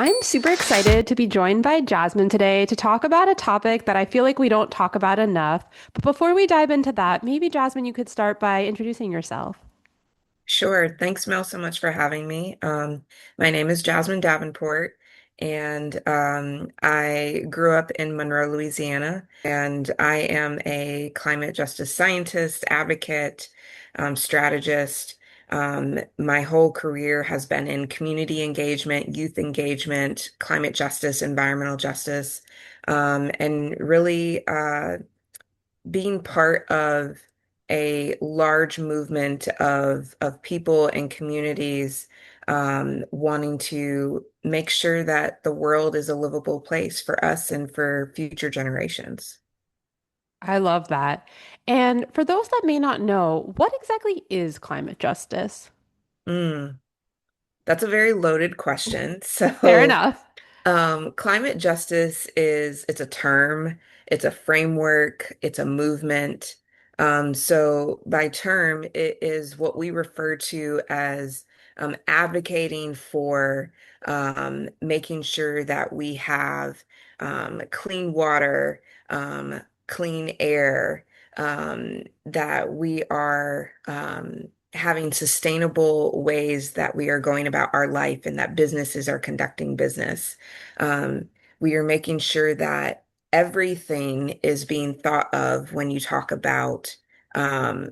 I'm super excited to be joined by Jasmine today to talk about a topic that I feel like we don't talk about enough. But before we dive into that, maybe Jasmine, you could start by introducing yourself. Sure. Thanks, Mel, so much for having me. My name is Jasmine Davenport, and I grew up in Monroe, Louisiana, and I am a climate justice scientist, advocate, strategist. My whole career has been in community engagement, youth engagement, climate justice, environmental justice, and really being part of a large movement of people and communities wanting to make sure that the world is a livable place for us and for future generations. I love that. And for those that may not know, what exactly is climate justice? Mm, that's a very loaded question. Fair So enough. climate justice it's a term, it's a framework, it's a movement. So by term, it is what we refer to as advocating for making sure that we have clean water, clean air, that we are having sustainable ways that we are going about our life and that businesses are conducting business. Um, we are making sure that everything is being thought of when you talk about um,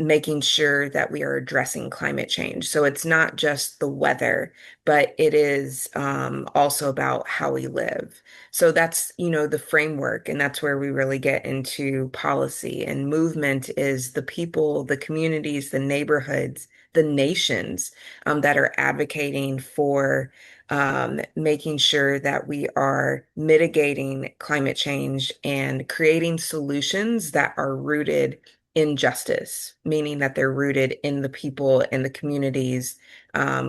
making sure that we are addressing climate change. So it's not just the weather, but it is also about how we live. So that's, the framework, and that's where we really get into policy. And movement is the people, the communities, the neighborhoods, the nations that are advocating for making sure that we are mitigating climate change and creating solutions that are rooted injustice, meaning that they're rooted in the people and the communities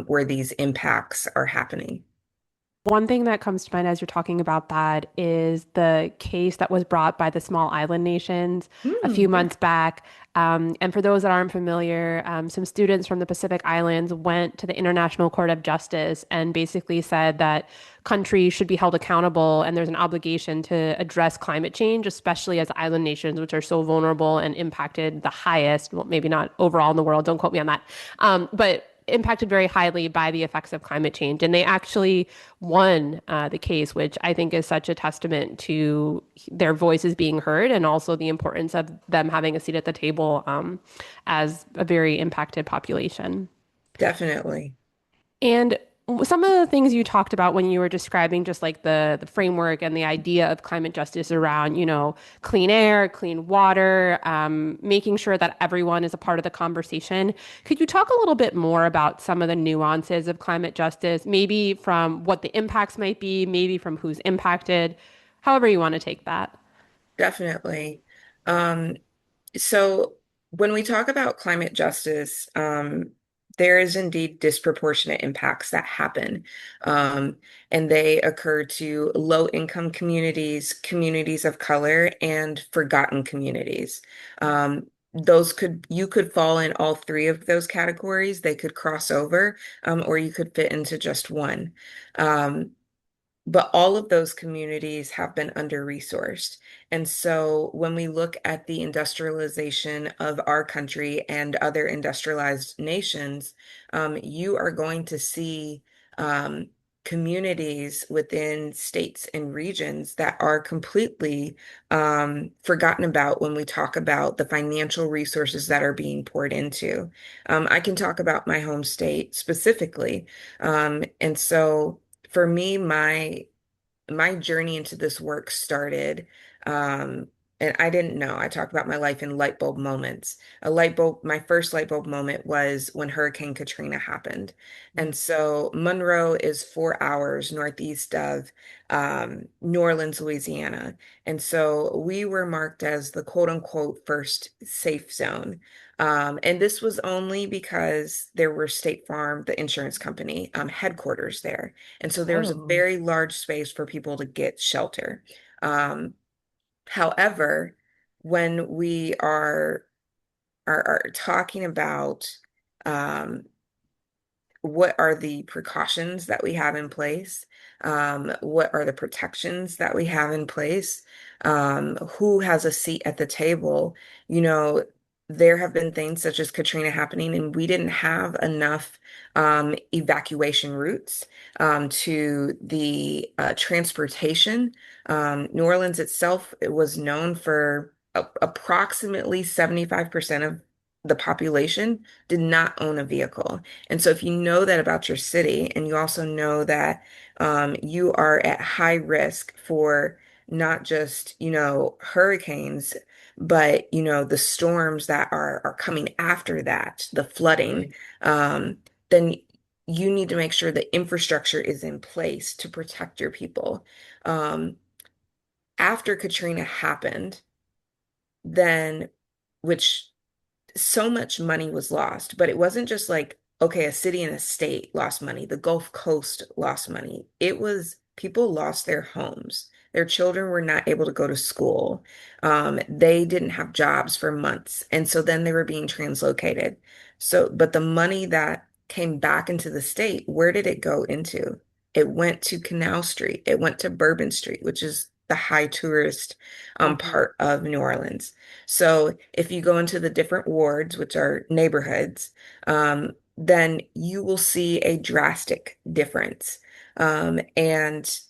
where these impacts are happening. One thing that comes to mind as you're talking about that is the case that was brought by the small island nations a few Mm, yeah, months back. And for those that aren't familiar, some students from the Pacific Islands went to the International Court of Justice and basically said that countries should be held accountable and there's an obligation to address climate change, especially as island nations, which are so vulnerable and impacted the highest, well, maybe not overall in the world, don't quote me on that, but impacted very highly by the effects of climate change. And they actually won the case, which I think is such a testament to their voices being heard and also the importance of them having a seat at the table as a very impacted population. definitely. And some of the things you talked about when you were describing just like the framework and the idea of climate justice around, clean air, clean water, making sure that everyone is a part of the conversation. Could you talk a little bit more about some of the nuances of climate justice, maybe from what the impacts might be, maybe from who's impacted, however you want to take that? Definitely. Um, So when we talk about climate justice, there is indeed disproportionate impacts that happen. Um, and they occur to low-income communities, communities of color, and forgotten communities. You could fall in all three of those categories. They could cross over, or you could fit into just one. Um, but all of those communities have been under-resourced. And so when we look at the industrialization of our country and other industrialized nations, you are going to see um, communities within states and regions that are completely forgotten about when we talk about the financial resources that are being poured into. I can talk about my home state specifically. And so for me, my journey into this work started, um, and I didn't know. I talk about my life in light bulb moments. My first light bulb moment was when Hurricane Katrina happened. And so Monroe is 4 hours northeast of New Orleans, Louisiana. And so we were marked as the quote unquote first safe zone. And this was only because there were State Farm, the insurance company, headquarters there. And so there was a Oh. very large space for people to get shelter. Um, However, when we are talking about um, what are the precautions that we have in place? What are the protections that we have in place? Who has a seat at the table? You know, there have been things such as Katrina happening, and we didn't have enough evacuation routes to the transportation. New Orleans itself was known for approximately 75% of the population did not own a vehicle. And so if you know that about your city, and you also know that you are at high risk for not just, hurricanes, but, the storms that are coming after that, the flooding, um, then you need to make sure the infrastructure is in place to protect your people. Um, After Katrina happened, then, which so much money was lost, but it wasn't just like, okay, a city and a state lost money. The Gulf Coast lost money. It was people lost their homes. Their children were not able to go to school. They didn't have jobs for months. And so then they were being translocated. So, but the money that came back into the state, where did it go into? It went to Canal Street. It went to Bourbon Street, which is the high tourist Mhm. part of New Orleans. So if you go into the different wards, which are neighborhoods, then you will see a drastic difference. And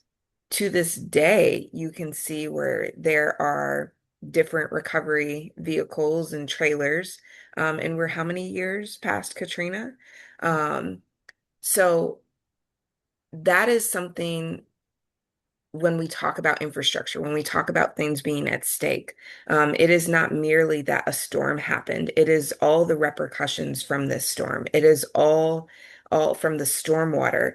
to this day, you can see where there are different recovery vehicles and trailers. And we're how many years past Katrina? Um, so that is something when we talk about infrastructure, when we talk about things being at stake, it is not merely that a storm happened. It is all the repercussions from this storm. It is all from the stormwater.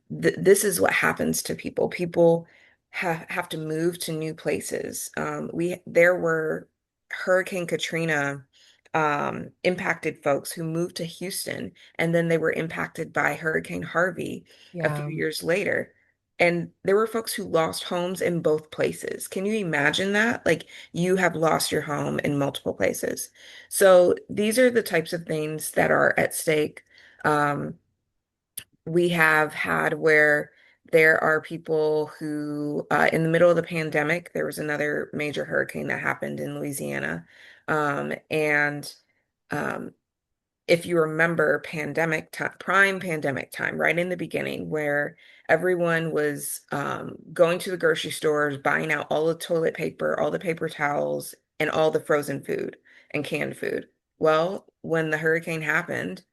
This is what happens to people. People have to move to new places. There were Hurricane Katrina impacted folks who moved to Houston, and then they were impacted by Hurricane Harvey a few Yeah. years later. And there were folks who lost homes in both places. Can you imagine that? Like you have lost your home in multiple places. So these are the types of things that are at stake. Um, we have had where there are people who, in the middle of the pandemic, there was another major hurricane that happened in Louisiana. And um, if you remember pandemic time, prime pandemic time, right in the beginning, where everyone was going to the grocery stores, buying out all the toilet paper, all the paper towels, and all the frozen food and canned food. Well, when the hurricane happened,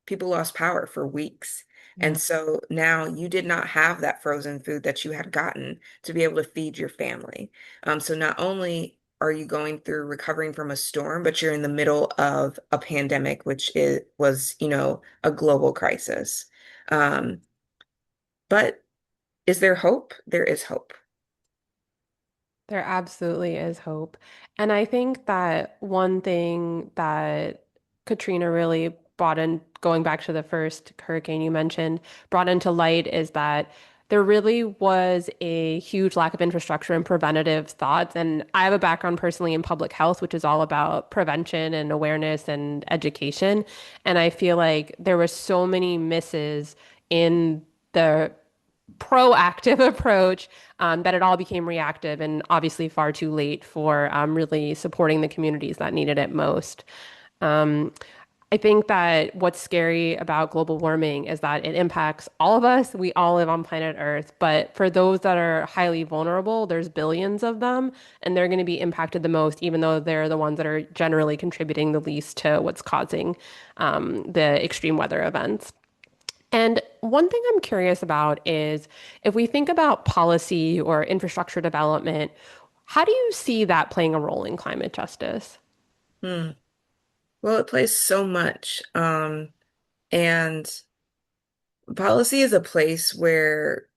people lost power for weeks. And Yeah. so now you did not have that frozen food that you had gotten to be able to feed your family. So not only are you going through recovering from a storm, but you're in the middle of a pandemic, which was, a global crisis. Um, but is there hope? There is hope. There absolutely is hope. And I think that one thing that Katrina really brought in, going back to the first hurricane you mentioned, brought into light is that there really was a huge lack of infrastructure and preventative thoughts. And I have a background personally in public health, which is all about prevention and awareness and education. And I feel like there were so many misses in the proactive approach that it all became reactive and obviously far too late for really supporting the communities that needed it most. Um, I think that what's scary about global warming is that it impacts all of us. We all live on planet Earth, but for those that are highly vulnerable, there's billions of them, and they're going to be impacted the most, even though they're the ones that are generally contributing the least to what's causing the extreme weather events. And one thing I'm curious about is if we think about policy or infrastructure development, how do you see that playing a role in climate justice? Hmm. Well, it plays so much. And policy is a place where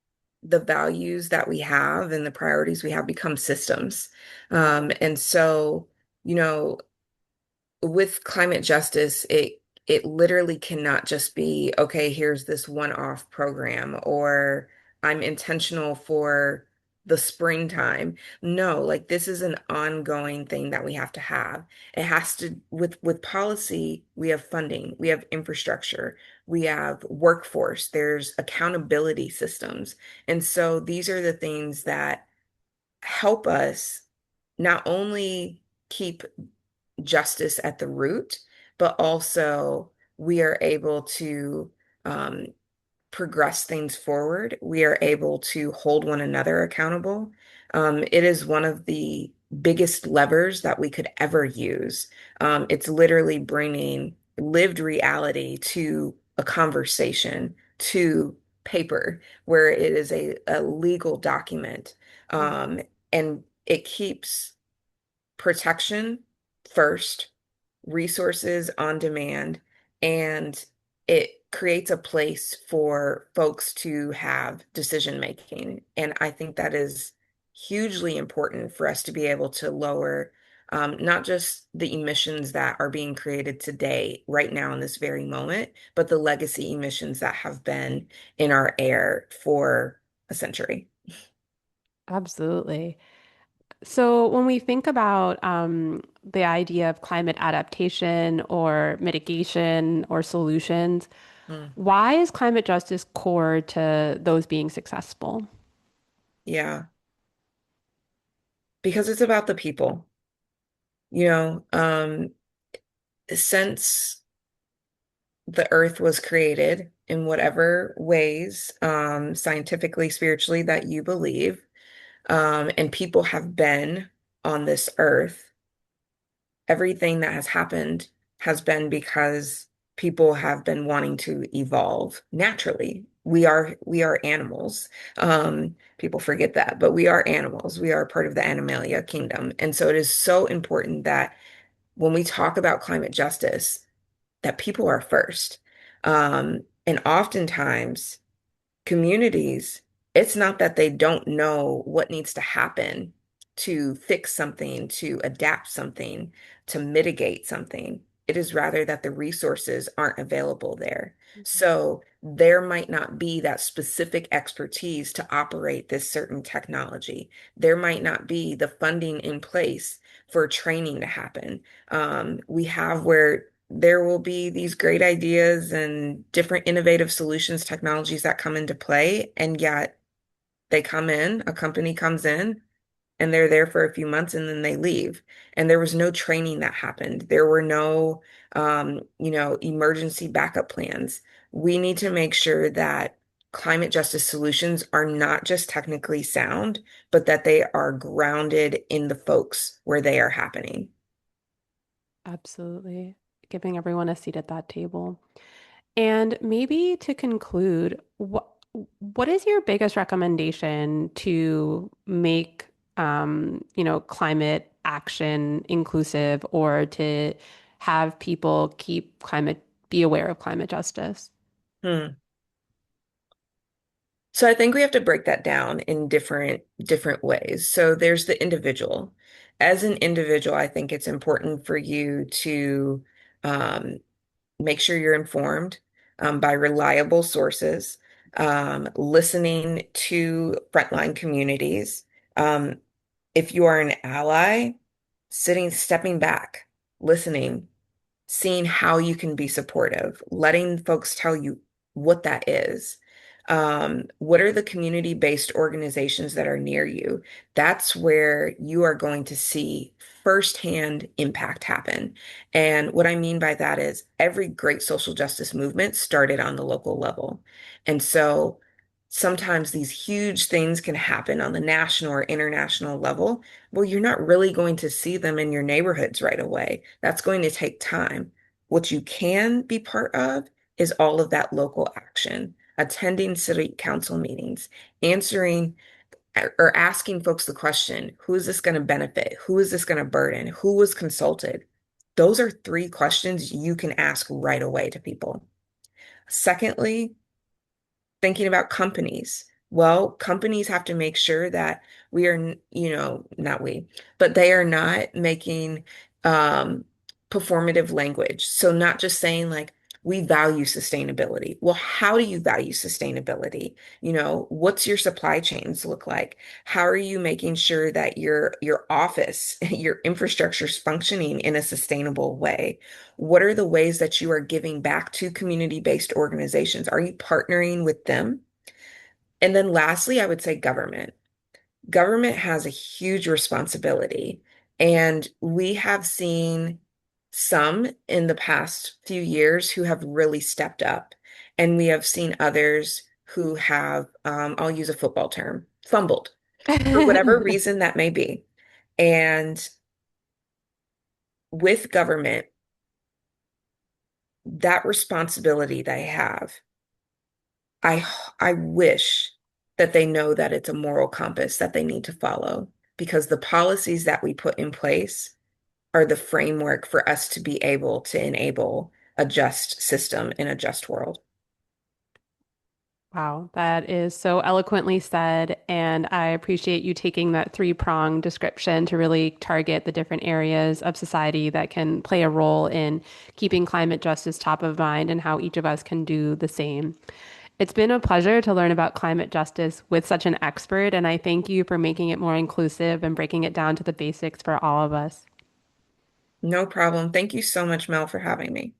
the values that we have and the priorities we have become systems. And so, you know, with climate justice, it literally cannot just be, okay, here's this one-off program, or I'm intentional for the springtime. No, like this is an ongoing thing that we have to have. It has to, with policy, we have funding, we have infrastructure, we have workforce, there's accountability systems. And so these are the things that help us not only keep justice at the root, but also we are able to um, progress things forward. We are able to hold one another accountable. It is one of the biggest levers that we could ever use. It's literally bringing lived reality to a conversation, to paper, where it is a legal document. Um, and it keeps protection first, resources on demand, and it creates a place for folks to have decision making. And I think that is hugely important for us to be able to lower not just the emissions that are being created today, right now in this very moment, but the legacy emissions that have been in our air for a century. Absolutely. So, when we think about the idea of climate adaptation or mitigation or solutions, Mm, why is climate justice core to those being successful? yeah, because it's about the people. You know, since the earth was created in whatever ways, scientifically, spiritually, that you believe, and people have been on this earth, everything that has happened has been because people have been wanting to evolve naturally. We are animals. People forget that, but we are animals. We are part of the Animalia kingdom. And so it is so important that when we talk about climate justice, that people are first. And oftentimes, communities, it's not that they don't know what needs to happen to fix something, to adapt something, to mitigate something. It is rather that the resources aren't available there. So there might not be that specific expertise to operate this certain technology. There might not be the funding in place for training to happen. We have where there will be these great ideas and different innovative solutions, technologies that come into play, and yet they come in, a company comes in, and they're there for a few months and then they leave. And there was no training that happened. There were no, emergency backup plans. We need to make sure that climate justice solutions are not just technically sound, but that they are grounded in the folks where they are happening. Absolutely. Giving everyone a seat at that table. And maybe to conclude, what is your biggest recommendation to make climate action inclusive or to have people be aware of climate justice? Hmm. So I think we have to break that down in different ways. So there's the individual. As an individual, I think it's important for you to um, make sure you're informed by reliable sources, listening to frontline communities. Um, if you are an ally, stepping back, listening, seeing how you can be supportive, letting folks tell you what that is. What are the community-based organizations that are near you? That's where you are going to see firsthand impact happen. And what I mean by that is every great social justice movement started on the local level. And so sometimes these huge things can happen on the national or international level. Well, you're not really going to see them in your neighborhoods right away. That's going to take time. What you can be part of is all of that local action, attending city council meetings, answering or asking folks the question, who is this going to benefit? Who is this going to burden? Who was consulted? Those are three questions you can ask right away to people. Secondly, thinking about companies. Well, companies have to make sure that we are, not we, but they are not making um, performative language. So not just saying like, we value sustainability. Well, how do you value sustainability? What's your supply chains look like? How are you making sure that your office, your infrastructure is functioning in a sustainable way? What are the ways that you are giving back to community-based organizations? Are you partnering with them? And then lastly, I would say government. Government has a huge responsibility, and we have seen some in the past few years who have really stepped up, and we have seen others who have, I'll use a football term, fumbled for whatever reason that may be. And with government, that responsibility they have, I I wish that they know that it's a moral compass that they need to follow, because the policies that we put in place are the framework for us to be able to enable a just system in a just world. Wow, that is so eloquently said. And I appreciate you taking that three-pronged description to really target the different areas of society that can play a role in keeping climate justice top of mind and how each of us can do the same. It's been a pleasure to learn about climate justice with such an expert, and I thank you for making it more inclusive and breaking it down to the basics for all of us. No problem. Thank you so much, Mel, for having me.